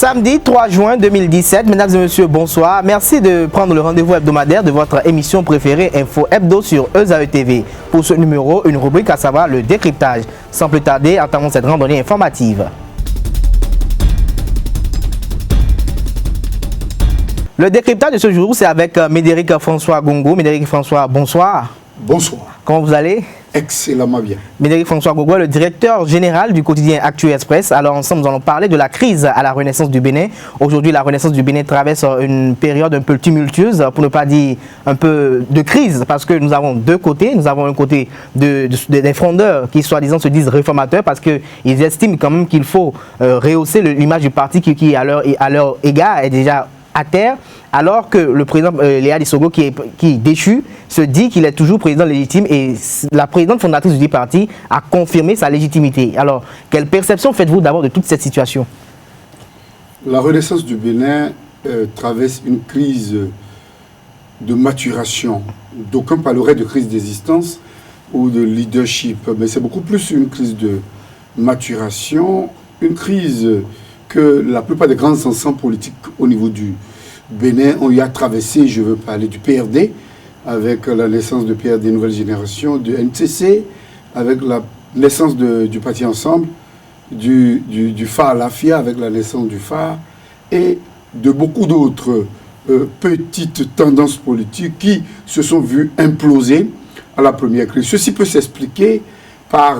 Samedi 3 juin 2017, mesdames et messieurs, bonsoir. Merci de prendre le rendez-vous hebdomadaire de votre émission préférée Info Hebdo sur ESAE TV. Pour ce numéro, une rubrique à savoir le décryptage. Sans plus tarder, entamons cette randonnée informative. Le décryptage de ce jour, c'est avec Médéric François Gongo. Médéric François, bonsoir. Bonsoir. Comment vous allez? Excellemment bien. Médéric François Gongo, le directeur général du quotidien Actu Express. Alors ensemble, nous allons parler de la crise à la Renaissance du Bénin. Aujourd'hui, la Renaissance du Bénin traverse une période un peu tumultueuse, pour ne pas dire un peu de crise, parce que nous avons deux côtés. Nous avons un côté des frondeurs qui, soi-disant, se disent réformateurs, parce qu'ils estiment quand même qu'il faut rehausser l'image du parti qui, à leur égard, est déjà à terre, alors que le président Léa Lissogo, qui est déchu, se dit qu'il est toujours président légitime, et la présidente fondatrice du parti a confirmé sa légitimité. Alors, quelle perception faites-vous d'abord de toute cette situation? La Renaissance du Bénin traverse une crise de maturation. D'aucuns parleraient de crise d'existence ou de leadership, mais c'est beaucoup plus une crise de maturation, une crise que la plupart des grands ensembles politiques au niveau du Bénin ont eu à traverser. Je veux parler du PRD, avec la naissance de PRD Nouvelle Génération, de NCC, avec la naissance du Parti Ensemble, du phare Lafia, avec la naissance du phare, et de beaucoup d'autres petites tendances politiques qui se sont vues imploser à la première crise. Ceci peut s'expliquer par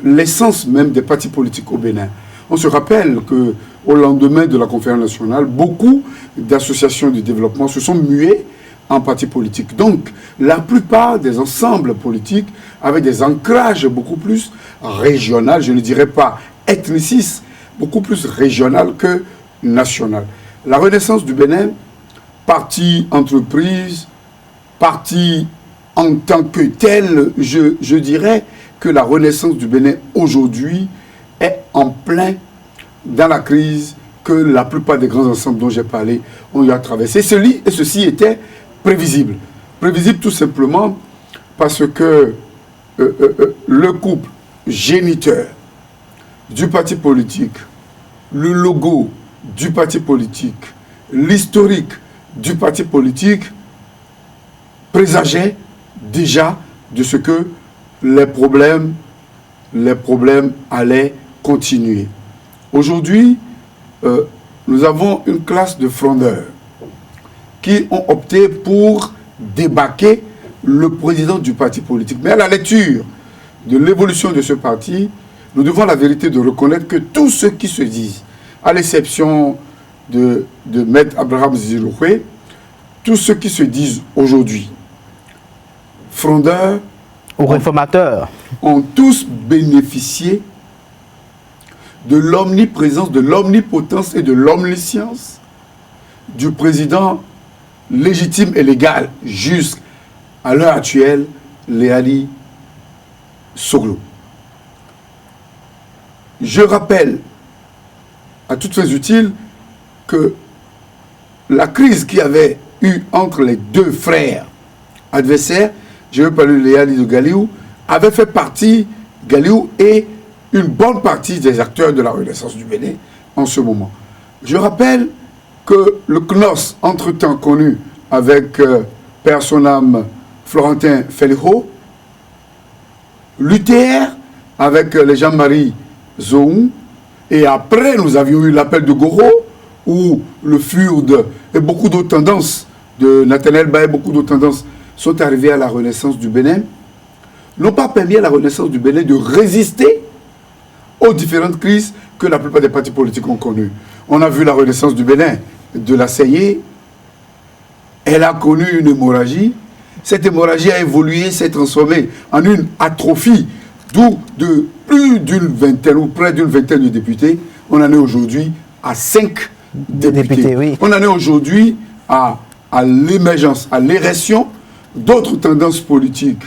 l'essence même des partis politiques au Bénin. On se rappelle qu'au lendemain de la conférence nationale, beaucoup d'associations de développement se sont muées en partis politiques. Donc, la plupart des ensembles politiques avaient des ancrages beaucoup plus régionaux, je ne dirais pas ethnicistes, beaucoup plus régional que national. La Renaissance du Bénin, parti entreprise, parti en tant que tel, je dirais que la Renaissance du Bénin aujourd'hui est en plein dans la crise que la plupart des grands ensembles dont j'ai parlé ont eu à traverser. Ceci était prévisible. Prévisible tout simplement parce que le couple géniteur du parti politique, le logo du parti politique, l'historique du parti politique présageait déjà de ce que les problèmes allaient continuer. Aujourd'hui, nous avons une classe de frondeurs qui ont opté pour débarquer le président du parti politique. Mais à la lecture de l'évolution de ce parti, nous devons la vérité de reconnaître que tous ceux qui se disent, à l'exception de Maître Abraham Ziroué, tous ceux qui se disent aujourd'hui frondeurs ou réformateurs ont tous bénéficié de l'omniprésence, de l'omnipotence et de l'omniscience du président légitime et légal jusqu'à l'heure actuelle, Léa Lissogo. Je rappelle, à toutes fins utiles, que la crise qu'il y avait eu entre les deux frères adversaires, je veux parler de Léa Lissogo, avait fait partie, Galiou et une bonne partie des acteurs de la Renaissance du Bénin en ce moment. Je rappelle que le CNOS, entre-temps connu avec Père son âme Florentin Feliho, l'UTR avec les Jean-Marie Zohou, et après nous avions eu l'appel de Goro, où le FURD et beaucoup d'autres tendances de Nathanaël Baye, beaucoup d'autres tendances sont arrivées à la Renaissance du Bénin, n'ont pas permis à la Renaissance du Bénin de résister aux différentes crises que la plupart des partis politiques ont connues. On a vu la Renaissance du Bénin de la CEI, elle a connu une hémorragie. Cette hémorragie a évolué, s'est transformée en une atrophie, d'où de plus d'une vingtaine ou près d'une vingtaine de députés, on en est aujourd'hui à 5 députés. Oui. On en est aujourd'hui à l'émergence, à l'érection d'autres tendances politiques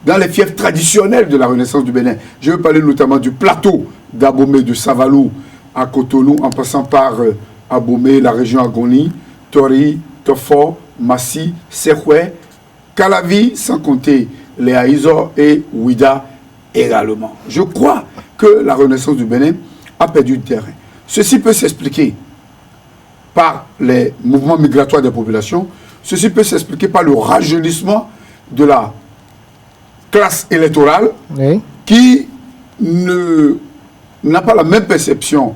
dans les fiefs traditionnels de la Renaissance du Bénin. Je veux parler notamment du plateau d'Abomey, de Savalou à Cotonou, en passant par Abomey, la région Agoni, Tori, Tofo, Massi, Serhoué, Calavi, sans compter les Haïzor et Ouida également. Je crois que la Renaissance du Bénin a perdu du terrain. Ceci peut s'expliquer par les mouvements migratoires des populations. Ceci peut s'expliquer par le rajeunissement de la classe électorale qui n'a pas la même perception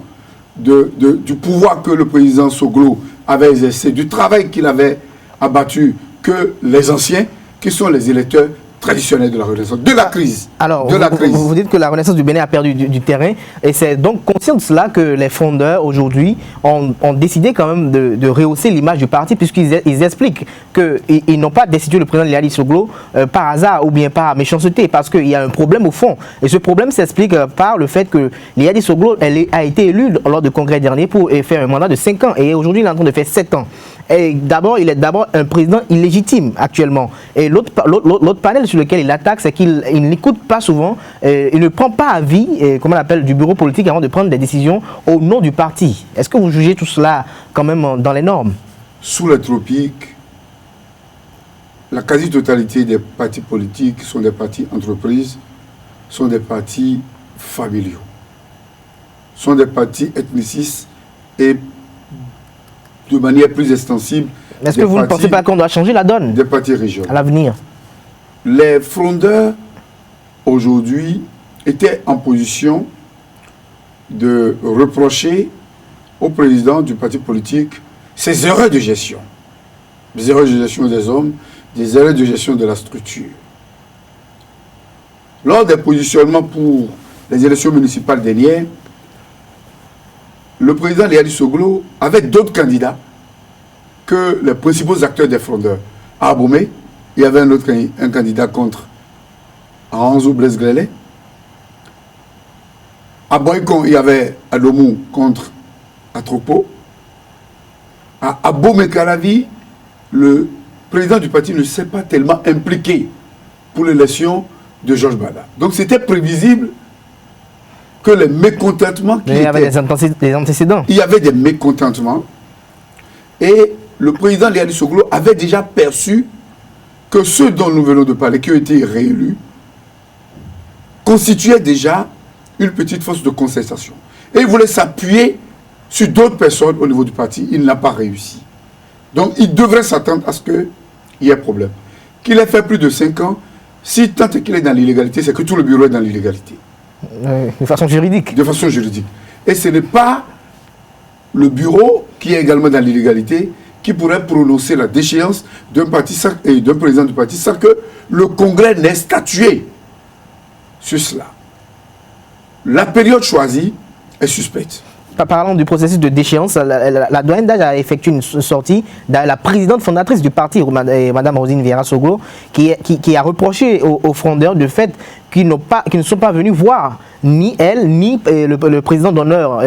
du pouvoir que le président Soglo avait exercé, du travail qu'il avait abattu que les anciens, qui sont les électeurs traditionnels de la Renaissance, de la crise. Alors, vous dites que la Renaissance du Bénin a perdu du terrain, et c'est donc conscient de cela que les fondeurs, aujourd'hui, ont décidé quand même de rehausser l'image du parti, puisqu'ils expliquent qu'ils n'ont pas destitué le président Liali Soglo par hasard ou bien par méchanceté, parce qu'il y a un problème au fond. Et ce problème s'explique par le fait que Liali Soglo a été élu lors du congrès dernier pour faire un mandat de 5 ans, et aujourd'hui il est en train de faire 7 ans. Et d'abord, il est d'abord un président illégitime actuellement. Et l'autre panel sur lequel il attaque, c'est qu'il n'écoute pas souvent, il ne prend pas avis, comment on appelle, du bureau politique avant de prendre des décisions au nom du parti. Est-ce que vous jugez tout cela quand même dans les normes? Sous les tropiques, la quasi-totalité des partis politiques sont des partis entreprises, sont des partis familiaux, sont des partis ethnicistes et de manière plus extensive. Est-ce que vous ne pensez pas qu'on doit changer la donne des partis régionaux à l'avenir? Les frondeurs, aujourd'hui, étaient en position de reprocher au président du parti politique ses erreurs de gestion. Des erreurs de gestion des hommes, des erreurs de gestion de la structure. Lors des positionnements pour les élections municipales dernières, le président Liali Soglo avait d'autres candidats que les principaux acteurs des frondeurs. À Abomey, il y avait un candidat contre Anzo Blaise Glélé. À Boycon, il y avait Adomou contre Atropo. À Abomey Karavi, le président du parti ne s'est pas tellement impliqué pour l'élection de Georges Bada. Donc c'était prévisible que les mécontentements il y avait des antécédents. Il y avait des mécontentements. Et le président Liali Soglo avait déjà perçu que ceux dont nous venons de parler, qui ont été réélus, constituaient déjà une petite force de contestation. Et il voulait s'appuyer sur d'autres personnes au niveau du parti. Il n'a pas réussi. Donc il devrait s'attendre à ce qu'il y ait problème. Qu'il ait fait plus de 5 ans, si tant qu'il est dans l'illégalité, c'est que tout le bureau est dans l'illégalité. De façon juridique. De façon juridique. Et ce n'est pas le bureau qui est également dans l'illégalité qui pourrait prononcer la déchéance d'un parti et d'un président du parti sans que le Congrès n'ait statué sur cela. La période choisie est suspecte. Parlant du processus de déchéance, la doyenne d'âge a effectué une sortie de la présidente fondatrice du parti, Mme Rosine Vieira Soglo, qui a reproché aux frondeurs du fait qu'ils ne sont pas venus voir ni elle, ni le président d'honneur,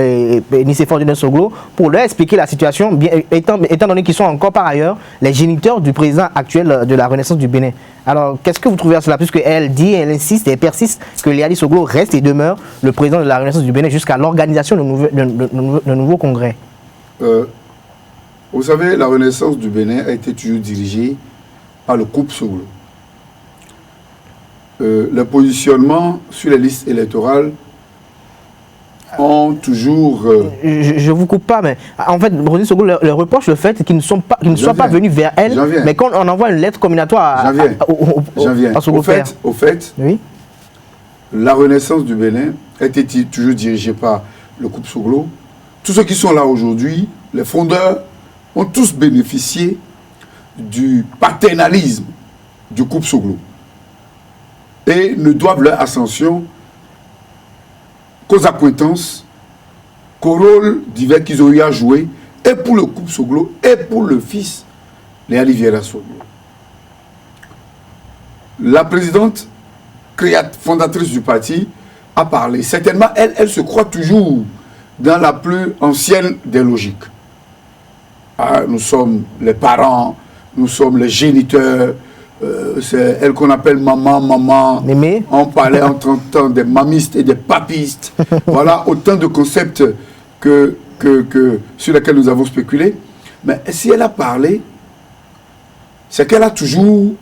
Nicéphore Dieudonné Soglo, pour leur expliquer la situation, étant donné qu'ils sont encore par ailleurs les géniteurs du président actuel de la Renaissance du Bénin. Alors, qu'est-ce que vous trouvez à cela? Puisque elle dit, elle insiste et elle persiste que Liali Soglo reste et demeure le président de la Renaissance du Bénin jusqu'à l'organisation d'un nouveau congrès. Vous savez, la Renaissance du Bénin a été toujours dirigée par le couple Soglo. Les positionnements sur les listes électorales ont toujours... Je ne vous coupe pas, mais en fait, Rosine Soglo leur reproche le fait qu'ils ne soient pas venus vers elle, mais quand on envoie une lettre combinatoire à Soglo Père. Au fait, oui, la Renaissance du Bénin a été toujours dirigée par le couple Soglo. Tous ceux qui sont là aujourd'hui, les fondeurs, ont tous bénéficié du paternalisme du couple Soglo. Et ne doivent leur ascension qu'aux accointances, qu'au rôle divers qu'ils ont eu à jouer, et pour le couple Soglo, et pour le fils, Liali Vieira Soglo. La présidente fondatrice du parti a parlé. Certainement, elle se croit toujours dans la plus ancienne des logiques. Ah, nous sommes les parents, nous sommes les géniteurs, c'est elle qu'on appelle maman. Mémé. On parlait en 30 ans des mamistes et des papistes. Voilà autant de concepts sur lesquels nous avons spéculé. Mais si elle a parlé, c'est qu'elle a toujours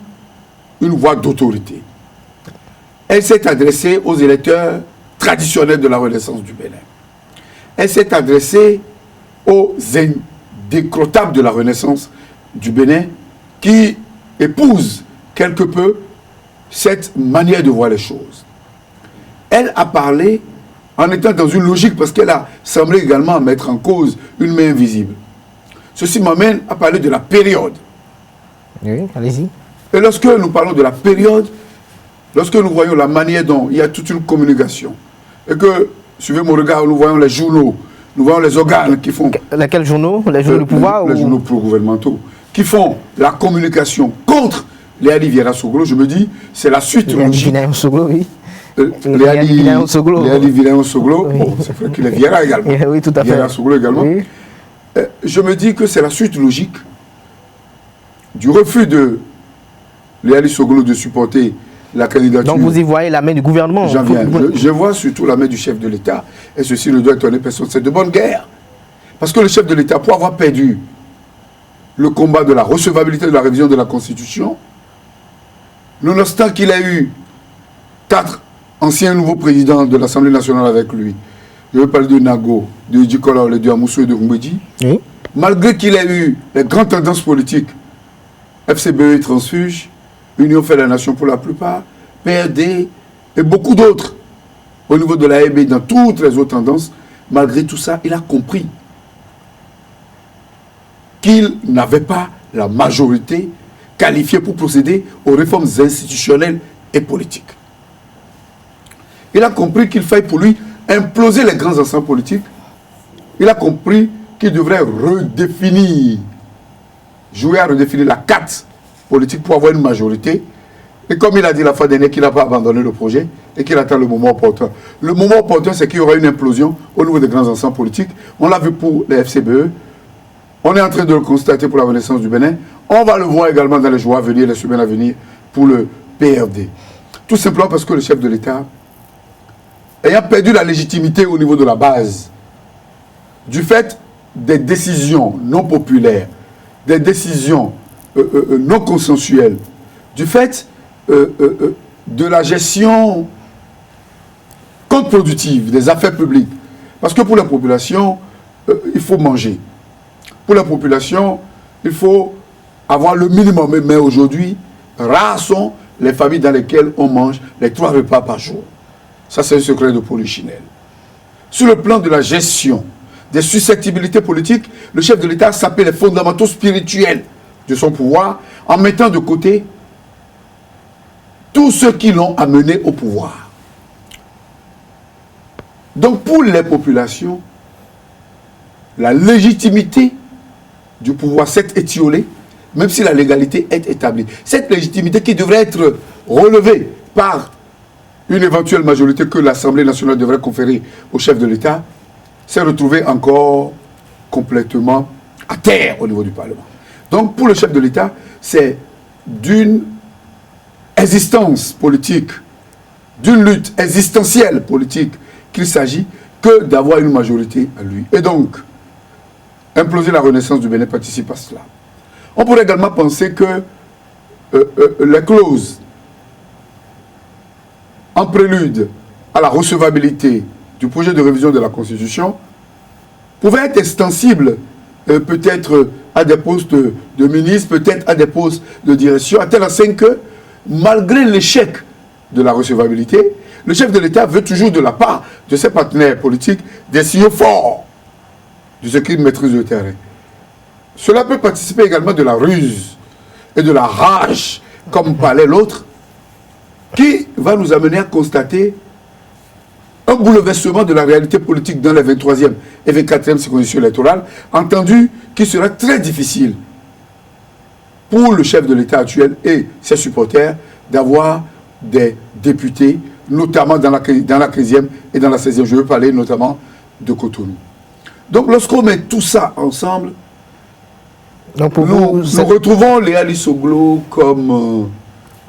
une voix d'autorité. Elle s'est adressée aux électeurs traditionnels de la Renaissance du Bénin. Elle s'est adressée aux indécrottable de la Renaissance du Bénin qui épouse quelque peu cette manière de voir les choses. Elle a parlé en étant dans une logique parce qu'elle a semblé également mettre en cause une main invisible. Ceci m'amène à parler de la période. Oui, allez-y. Et lorsque nous parlons de la période, lorsque nous voyons la manière dont il y a toute une communication, et que, suivez mon regard, nous voyons les journaux, nous voyons les organes qui font... Lesquels journaux? Les journaux du pouvoir? Les journaux pro-gouvernementaux, qui font la communication contre Léali Vieira Soglo, je me dis, c'est la suite logique. Léali Soglo, oui. Léali Vieira Soglo, oui. Bon, c'est vrai qu'il est Vieira également. Oui, tout à fait. Vieira Soglo également. Oui. Je me dis que c'est la suite logique du refus de Léali Soglo de supporter la candidature. Donc vous y voyez la main du gouvernement? Je vois surtout la main du chef de l'État, et ceci ne doit étonner personne. C'est de bonne guerre. Parce que le chef de l'État, pour avoir perdu le combat de la recevabilité de la révision de la Constitution, nonobstant qu'il a eu 4 anciens nouveaux présidents de l'Assemblée nationale avec lui, je veux parler de Nago, de Djikola, de Amoussou et de Mbedi, oui. Malgré qu'il ait eu les grandes tendances politiques, FCBE et Transfuge, Union fait la nation pour la plupart, PRD et beaucoup d'autres, au niveau de la l'AEB, dans toutes les autres tendances, malgré tout ça, il a compris qu'il n'avait pas la majorité qualifiée pour procéder aux réformes institutionnelles et politiques. Il a compris qu'il fallait pour lui imploser les grands ensembles politiques. Il a compris qu'il devrait redéfinir, jouer à redéfinir la carte politique pour avoir une majorité. Et comme il a dit la fois dernière qu'il n'a pas abandonné le projet et qu'il attend le moment opportun. Le moment opportun, c'est qu'il y aura une implosion au niveau des grands ensembles politiques. On l'a vu pour les FCBE. On est en train de le constater pour la Renaissance du Bénin. On va le voir également dans les jours à venir, les semaines à venir, pour le PRD. Tout simplement parce que le chef de l'État, ayant perdu la légitimité au niveau de la base, du fait des décisions non populaires, des décisions non consensuelles, du fait de la gestion contre-productive des affaires publiques. Parce que pour la population, il faut manger. Pour la population, il faut avoir le minimum. Mais aujourd'hui, rares sont les familles dans lesquelles on mange les 3 repas par jour. Ça, c'est un secret de Polichinelle. Sur le plan de la gestion des susceptibilités politiques, le chef de l'État s'appelle les fondamentaux spirituels de son pouvoir en mettant de côté tous ceux qui l'ont amené au pouvoir. Donc, pour les populations, la légitimité du pouvoir s'est étiolée, même si la légalité est établie. Cette légitimité qui devrait être relevée par une éventuelle majorité que l'Assemblée nationale devrait conférer au chef de l'État, s'est retrouvée encore complètement à terre au niveau du Parlement. Donc pour le chef de l'État, c'est d'une existence politique, d'une lutte existentielle politique qu'il s'agit que d'avoir une majorité à lui. Et donc, imploser la Renaissance du Bénin participe à cela. On pourrait également penser que les clauses en prélude à la recevabilité du projet de révision de la Constitution pouvaient être extensibles peut-être à des postes de ministres, peut-être à des postes de direction, à tel enseigne que, malgré l'échec de la recevabilité, le chef de l'État veut toujours de la part de ses partenaires politiques des signaux forts de ce qu'il maîtrise le terrain. Cela peut participer également de la ruse et de la rage, comme parlait l'autre, qui va nous amener à constater un bouleversement de la réalité politique dans les 23e et 24e circonscriptions électorales, entendu qu'il sera très difficile pour le chef de l'État actuel et ses supporters d'avoir des députés, notamment dans la 15e et dans la 16e. Je veux parler notamment de Cotonou. Donc lorsqu'on met tout ça ensemble, donc nous retrouvons Léali Soglo comme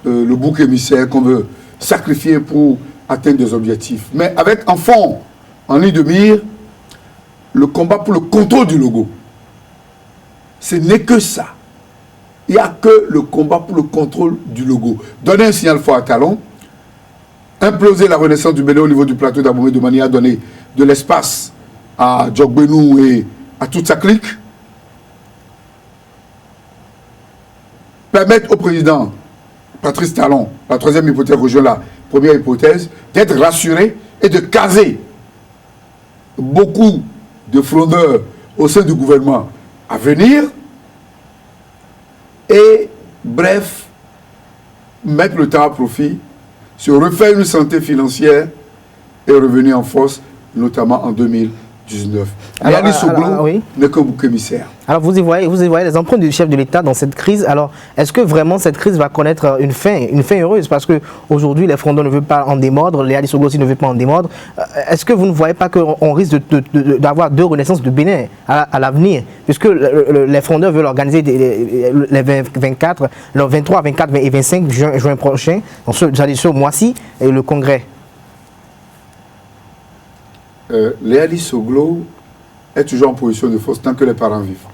le bouc émissaire qu'on veut sacrifier pour atteindre des objectifs. Mais avec en fond, en ligne de mire, le combat pour le contrôle du logo. Ce n'est que ça. Il n'y a que le combat pour le contrôle du logo. Donner un signal fort à Talon, imploser la Renaissance du Bénin au niveau du plateau d'Abomey de manière à donner de l'espace à Djokbenou et à toute sa clique, permettre au président Patrice Talon, la troisième hypothèse rejoint la première hypothèse, d'être rassuré et de caser beaucoup de frondeurs au sein du gouvernement à venir et, bref, mettre le temps à profit, se refaire une santé financière et revenir en force, notamment en 2019. Léali Soglo n'est qu'un bouc émissaire. Alors vous y voyez les empreintes du chef de l'État dans cette crise. Alors est-ce que vraiment cette crise va connaître une fin heureuse? Parce qu'aujourd'hui les frondeurs ne veulent pas en démordre, Léali Soglo aussi ne veut pas en démordre. Est-ce que vous ne voyez pas qu'on risque d'avoir deux renaissances de Bénin à l'avenir? Puisque les frondeurs veulent organiser les 24, le 23, 24 et 25 juin prochain, ce mois-ci, et le congrès. Léali Soglo est toujours en position de force tant que les parents vivent.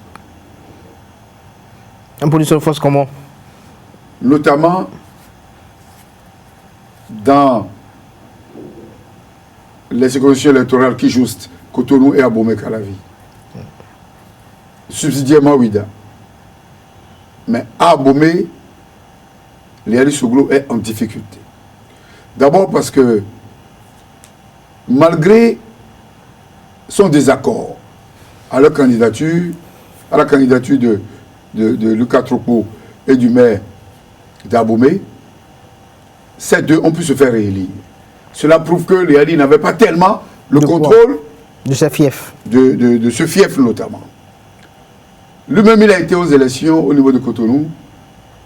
En position de force comment? Notamment dans les circonscriptions électorales qui jouent Cotonou et Abomey-Calavi. Subsidiairement Ouida. Mais à Abomey, Léali Soglo est en difficulté. D'abord parce que malgré son désaccord à leur candidature, à la candidature de Lucas Tropo et du maire d'Abomey, ces deux ont pu se faire réélire. Cela prouve que Léali n'avait pas tellement le contrôle de ce fief. De ce fief notamment. Lui-même, il a été aux élections au niveau de Cotonou,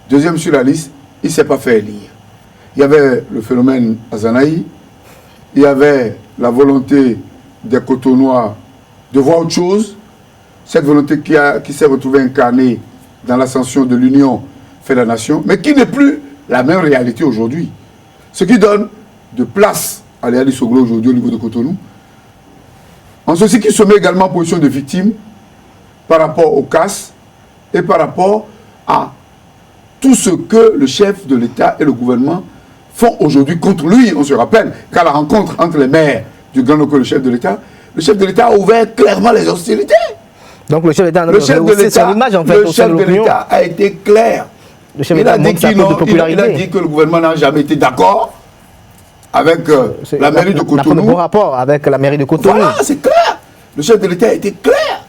deuxième sur la liste, il ne s'est pas fait élire. Il y avait le phénomène Azanaï, il y avait la volonté des Cotonois de voir autre chose, cette volonté qui s'est retrouvée incarnée dans l'ascension de l'Union fait la nation, mais qui n'est plus la même réalité aujourd'hui. Ce qui donne de place à Léali Soglo aujourd'hui au niveau de Cotonou, en ceci qui se met également en position de victime par rapport au CAS et par rapport à tout ce que le chef de l'État et le gouvernement font aujourd'hui contre lui. On se rappelle qu'à la rencontre entre les maires du Grand Loco et le chef de l'État a ouvert clairement les hostilités. Donc le chef de l'État a été clair. Il a dit que le gouvernement n'a jamais été d'accord avec la mairie de Cotonou. Un bon rapport avec la mairie de Cotonou. Voilà, c'est clair. Le chef de l'État a été clair.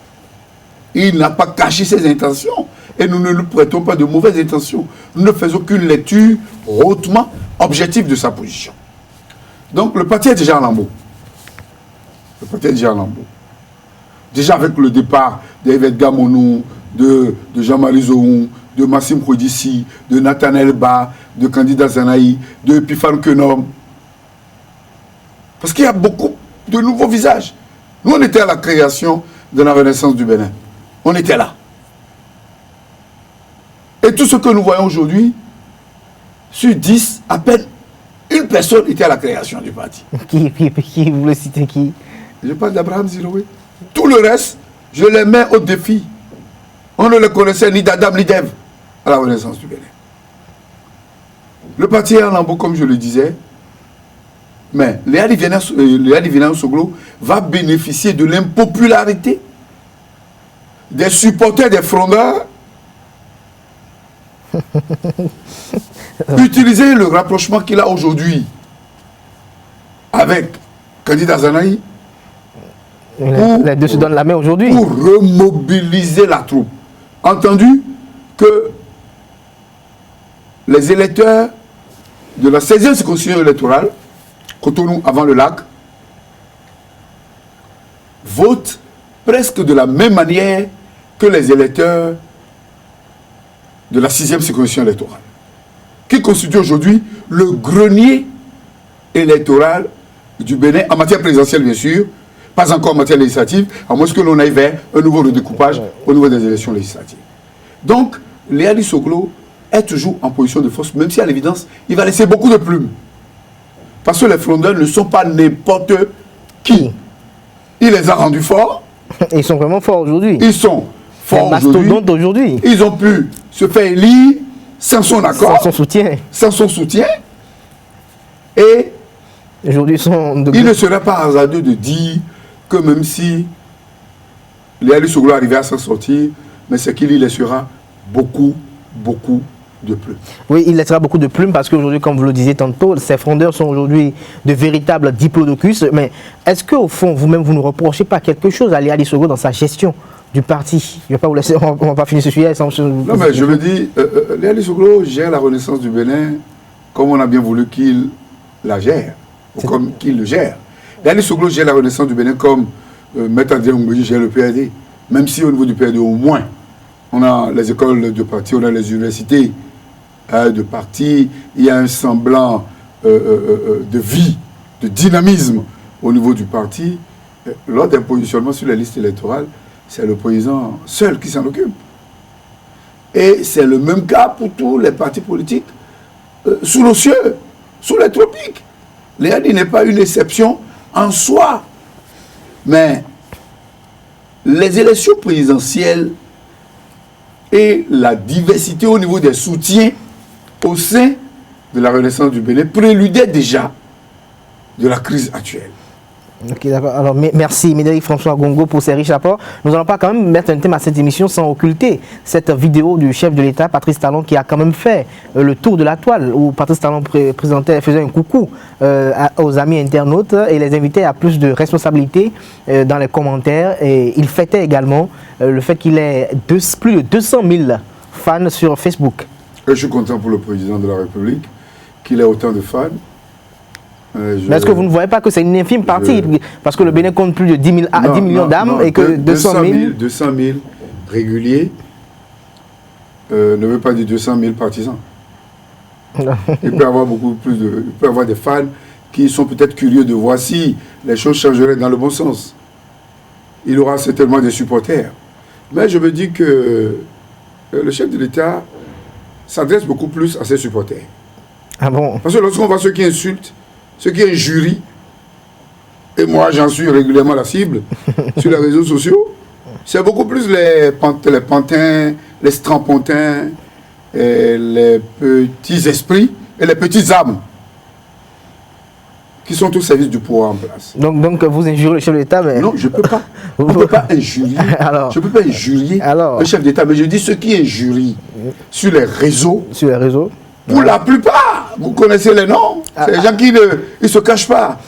Il n'a pas caché ses intentions. Et nous ne lui prêtons pas de mauvaises intentions. Nous ne faisons qu'une lecture hautement objective de sa position. Donc le parti est déjà en lambeaux. Le parti est déjà en lambeaux. Déjà avec le départ d'Yvette Gamonou, de Jean-Marie Zohon, de Massim Kodissi, de Nathanaël Ba, de Candida Zanaï, de Epifan Kenom. Parce qu'il y a beaucoup de nouveaux visages. Nous, on était à la création de la Renaissance du Bénin. On était là. Et tout ce que nous voyons aujourd'hui, sur 10, à peine une personne était à la création du parti. Qui vous le citez qui? Je parle d'Abraham Ziloé. Tout le reste, je les mets au défi. On ne les connaissait ni d'Adam ni d'Ève à la Renaissance du Bénin. Le parti est en lambeaux, comme je le disais. Mais Léali Soglo va bénéficier de l'impopularité des supporters des frondeurs. Utiliser le rapprochement qu'il a aujourd'hui avec Candida Zanaï les deux se donnent la main aujourd'hui pour remobiliser la troupe. Entendu que les électeurs de la 16e circonscription électorale, Cotonou avant le lac, votent presque de la même manière que les électeurs de la 6e circonscription électorale, qui constitue aujourd'hui le grenier électoral du Bénin, en matière présidentielle bien sûr, pas encore en matière législative, à moins que l'on aille vers un nouveau redécoupage au niveau des élections législatives. Donc, Léali Soglo est toujours en position de force, même si à l'évidence, il va laisser beaucoup de plumes. Parce que les frondeurs ne sont pas n'importe qui. Il les a rendus forts. Ils sont vraiment forts aujourd'hui. Ils sont forts aujourd'hui. Ils ont pu se faire élire sans son accord. Sans son soutien. Sans son soutien. Et aujourd'hui, il ne serait pas hasardeux de dire que même si Léali Soglo arrivait à s'en sortir, mais c'est qu'il y laissera beaucoup, beaucoup de plumes. Oui, il laissera beaucoup de plumes parce qu'aujourd'hui, comme vous le disiez tantôt, ses fondeurs sont aujourd'hui de véritables diplodocus. Mais est-ce qu'au fond, vous-même, vous ne reprochez pas quelque chose à Léa Sogo dans sa gestion du parti? Je ne vais pas vous laisser, on ne va pas finir ce sujet sans... Non, mais je me dis, Léa Sogo gère la Renaissance du Bénin comme on a bien voulu qu'il la gère, ou comme qu'il le gère. Léa Sogo gère la Renaissance du Bénin comme Maître André Ngouji gère le PRD. Même si au niveau du PRD, au moins, on a les écoles de parti, on a les universités de parti, il y a un semblant de vie, de dynamisme au niveau du parti. Lors d'un positionnement sur les listes électorales, c'est le président seul qui s'en occupe. Et c'est le même cas pour tous les partis politiques sous nos cieux, sous les tropiques. Léadi n'est pas une exception en soi. Mais les élections présidentielles et la diversité au niveau des soutiens au sein de la Renaissance du Bénin préludaient déjà de la crise actuelle. Ok, d'accord. Alors, merci Médéric François Gongo pour ces riches apports. Nous n'allons pas quand même mettre un thème à cette émission sans occulter cette vidéo du chef de l'État, Patrice Talon, qui a quand même fait le tour de la toile, où Patrice Talon faisait un coucou aux amis internautes et les invitait à plus de responsabilités dans les commentaires. Et il fêtait également le fait qu'il ait plus de 200 000 fans sur Facebook. Je suis content pour le président de la République qu'il ait autant de fans. Mais est-ce que vous ne voyez pas que c'est une infime partie? Parce que le Bénin compte plus de 10 millions d'âmes et que 200 000 réguliers ne veut pas dire 200 000 partisans. Il peut y avoir beaucoup plus de... Il peut y avoir des fans qui sont peut-être curieux de voir si les choses changeraient dans le bon sens. Il aura certainement des supporters. Mais je me dis que le chef de l'État s'adresse beaucoup plus à ses supporters. Ah bon? Parce que lorsqu'on voit ceux qui insultent, ceux qui injurient, et moi j'en suis régulièrement la cible sur les réseaux sociaux, c'est beaucoup plus les pantins, les strapontins, et les petits esprits et les petites âmes qui sont au service du pouvoir en place. Donc vous injurez le chef de l'État, mais... Non, je ne peux pas. On ne peut pas injurier. Je ne peux pas injurier le chef d'État, mais je dis ceux qui injurient sur les réseaux. Sur les réseaux. Pour la plupart, vous connaissez les noms. C'est les gens qui ne se cachent pas.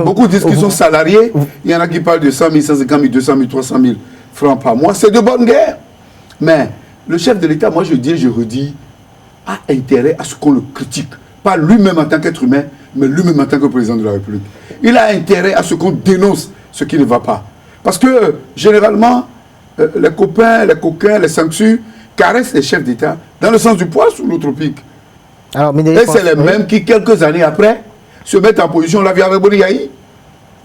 Beaucoup disent qu'ils sont salariés. Il y en a qui parlent de 100 000, 150 000, 200 000, 300 000 francs par mois. C'est de bonne guerre. Mais le chef de l'État, moi je dis et je redis, a intérêt à ce qu'on le critique. Pas lui-même en tant qu'être humain, mais lui-même en tant que président de la République. Il a intérêt à ce qu'on dénonce ce qui ne va pas. Parce que généralement, les copains, les coquins, les sanctus caressent les chefs d'État dans le sens du poil sous le tropique. Et c'est les mêmes qui, quelques années après, se mettent en position. On l'a vu avec Boni Yahi.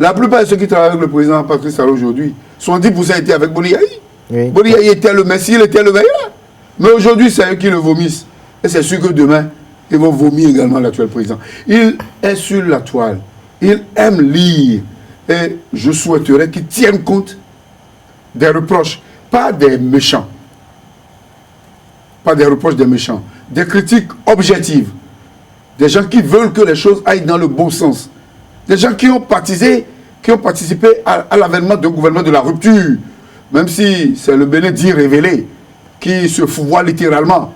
La plupart de ceux qui travaillent avec le président Patrice Talon aujourd'hui, 70% étaient avec Boni Yahi. Oui. Boni Yahi était le messie, il était le meilleur. Mais aujourd'hui, c'est eux qui le vomissent. Et c'est sûr que demain, ils vont vomir également l'actuel président. Il est sur la toile. Il aime lire. Et je souhaiterais qu'il tienne compte des reproches, pas des méchants. Pas des reproches des méchants. Des critiques objectives. Des gens qui veulent que les choses aillent dans le bon sens. Des gens qui ont participé à l'avènement d'un gouvernement de la rupture. Même si c'est le Bénin dit révélé, qui se voit littéralement.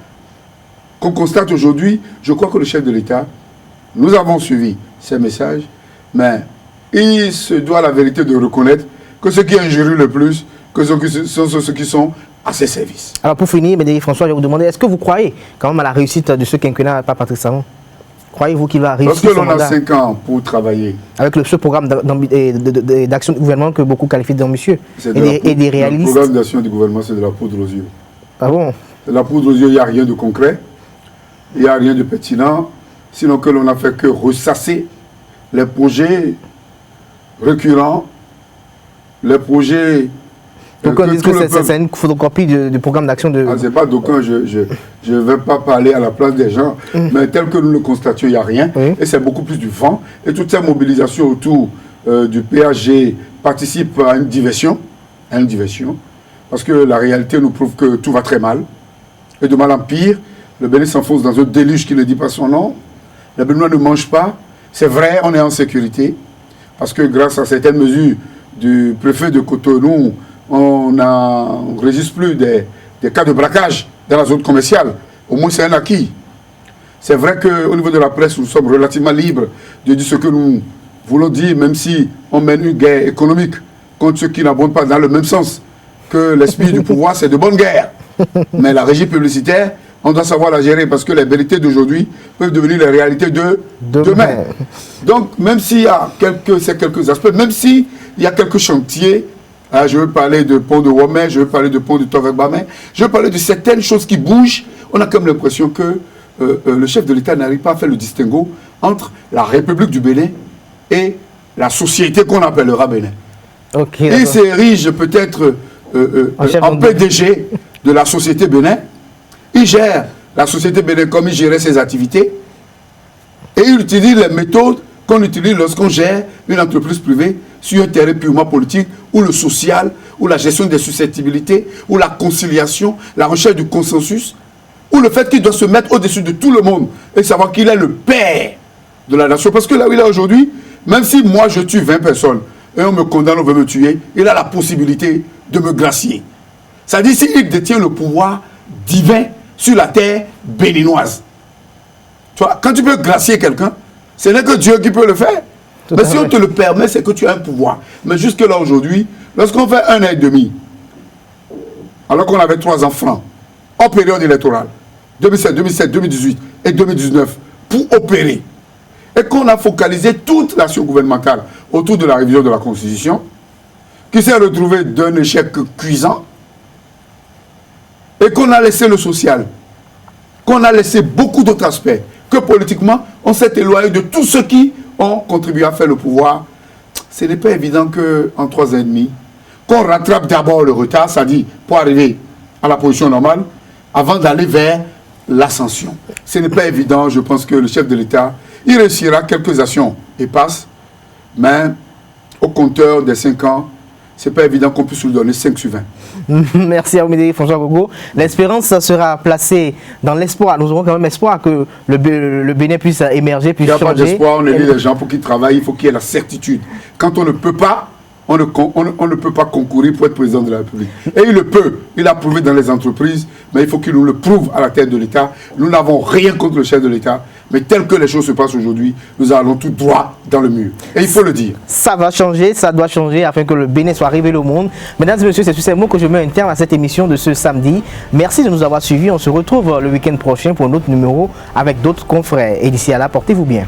Qu'on constate aujourd'hui, je crois que le chef de l'État, nous avons suivi ces messages, mais il se doit la vérité de reconnaître que ceux qui injurient le plus, que ceux qui sont à ses services. Alors pour finir, Médéric François, je vais vous demander, est-ce que vous croyez quand même à la réussite de ce quinquennat par Patrice Talon? Croyez-vous qu'il va réussir? Lorsque l'on a 5 ans pour travailler. Avec ce programme d'action du gouvernement que beaucoup qualifient d'ambitieux et des réalistes. Le programme d'action du gouvernement, c'est de la poudre aux yeux. Ah bon? De la poudre aux yeux, il n'y a rien de concret, il n'y a rien de pertinent, sinon que l'on n'a fait que ressasser les projets récurrents, les projets... Donc on dit que c'est une photocopie du programme d'action de... Ah, c'est pas d'aucun, je ne vais pas parler à la place des gens, mais tel que nous le constations, il n'y a rien. Et c'est beaucoup plus du vent. Et toute cette mobilisation autour du PAG participe à une diversion. Parce que la réalité nous prouve que tout va très mal. Et de mal en pire, le Bénin s'enfonce dans un déluge qui ne dit pas son nom. Le Bénin ne mange pas. C'est vrai, on est en sécurité. Parce que grâce à certaines mesures du préfet de Cotonou, on n'enregistre plus des cas de braquage dans la zone commerciale Au moins, c'est un acquis. C'est vrai qu'au niveau de la presse, nous sommes relativement libres de dire ce que nous voulons dire, même si on mène une guerre économique contre ceux qui n'abondent pas dans le même sens. Que l'esprit du pouvoir, c'est de bonne guerre. Mais la régie publicitaire, on doit savoir la gérer parce que les vérités d'aujourd'hui peuvent devenir les réalités de demain. Donc, même s'il y a quelques aspects, même s'il y a quelques chantiers, je veux parler de pont de Womé, je veux parler de pont de Tovek-Bamé, je veux parler de certaines choses qui bougent, on a comme l'impression que le chef de l'État n'arrive pas à faire le distinguo entre la République du Bénin et la société qu'on appellera Bénin. Okay, il s'érige peut-être en PDG de la société Bénin. Il gère la société Bénin comme il gérait ses activités. Et il utilise les méthodes qu'on utilise lorsqu'on gère une entreprise privée sur un terrain purement politique, ou le social, ou la gestion des susceptibilités, ou la conciliation, la recherche du consensus, ou le fait qu'il doit se mettre au-dessus de tout le monde et savoir qu'il est le père de la nation. Parce que là où il est aujourd'hui, même si moi je tue 20 personnes et on me condamne, on veut me tuer, il a la possibilité de me glacier. C'est-à-dire s'il détient le pouvoir divin sur la terre béninoise. Tu vois, quand tu peux glacier quelqu'un, ce n'est que Dieu qui peut le faire. Mais si on te le permet, c'est que tu as un pouvoir. Mais jusque-là, aujourd'hui, lorsqu'on fait 1 an et demi, alors qu'on avait 3 ans francs, en période électorale, 2007, 2007, 2018 et 2019, pour opérer, et qu'on a focalisé toute l'action gouvernementale autour de la révision de la Constitution, qui s'est retrouvée d'un échec cuisant, et qu'on a laissé le social, qu'on a laissé beaucoup d'autres aspects, que politiquement, on s'est éloigné de tous ceux qui ont contribué à faire le pouvoir. Ce n'est pas évident qu'en 3 ans et demi, qu'on rattrape d'abord le retard, c'est-à-dire pour arriver à la position normale, avant d'aller vers l'ascension. Ce n'est pas évident, je pense que le chef de l'État, il réussira quelques actions et passe, mais au compteur des 5 ans, ce n'est pas évident qu'on puisse lui donner 5 sur 20. Merci Amédée François Gogo. L'espérance sera placée dans l'espoir. Nous aurons quand même espoir que le Bénin puisse émerger, puisse changer. Il n'y a pas d'espoir, on élit les gens pour qu'ils travaillent, il faut qu'il y ait la certitude. Quand on ne peut pas, on ne peut pas concourir pour être président de la République. Et il le peut. Il a prouvé dans les entreprises, mais il faut qu'il nous le prouve à la tête de l'État. Nous n'avons rien contre le chef de l'État, mais tel que les choses se passent aujourd'hui, nous allons tout droit dans le mur. Et il faut le dire. Ça va changer, ça doit changer afin que le Bénin soit révélé au monde. Mesdames et messieurs, c'est sur ces mots que je mets un terme à cette émission de ce samedi. Merci de nous avoir suivis. On se retrouve le week-end prochain pour un autre numéro avec d'autres confrères. Et d'ici là, portez-vous bien.